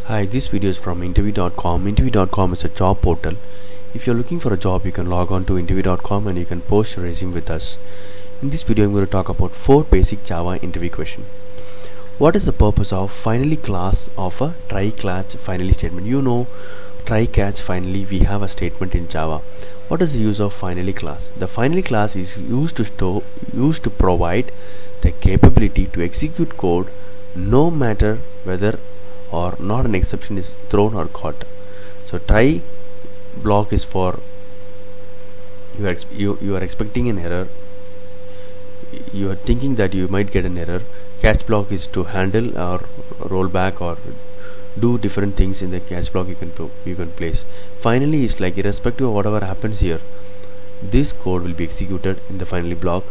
Hi, this video is from interview.com. Interview.com is a job portal. If you're looking for a job, you can log on to interview.com and you can post your resume with us. In this video, I'm going to talk about 4 basic Java interview questions. What is the purpose of finally class of a try-catch finally statement? You know, try-catch finally, we have a statement in Java. What is the use of finally class? The finally class is used to provide the capability to execute code no matter whether or not an exception is thrown or caught. So try block is for you are expecting an error, you are thinking that you might get an error. Catch block is to handle or roll back or do different things in the catch block you can place. Finally is like irrespective of whatever happens here, this code will be executed in the finally block.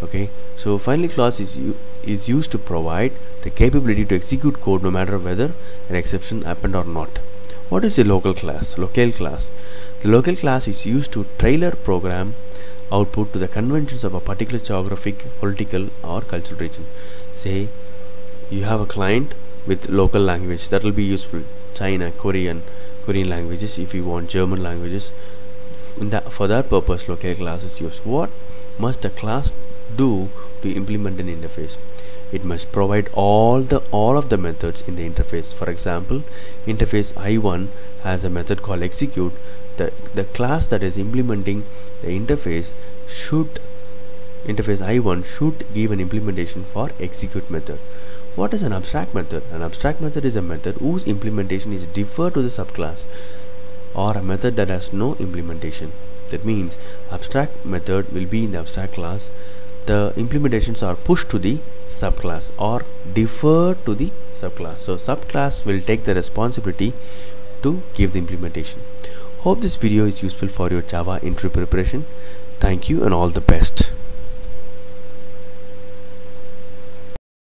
Okay, so finally clause is used to provide the capability to execute code no matter whether an exception happened or not. What is the local class? Locale class. The local class is used to tailor program output to the conventions of a particular geographic, political or cultural region. Say you have a client with local language, that will be useful. China, Korean languages. If you want German languages, for that purpose locale class is used. What must the class do to implement an interface? It must provide all of the methods in the interface. For example, interface I1 has a method called execute. The class that is implementing the interface I1 should give an implementation for execute method. What is an abstract method? An abstract method is a method whose implementation is deferred to the subclass, or a method that has no implementation. That means abstract method will be in the abstract class. The implementations are pushed to the subclass or deferred to the subclass. So subclass will take the responsibility to give the implementation. Hope this video is useful for your Java interview preparation. Thank you and all the best.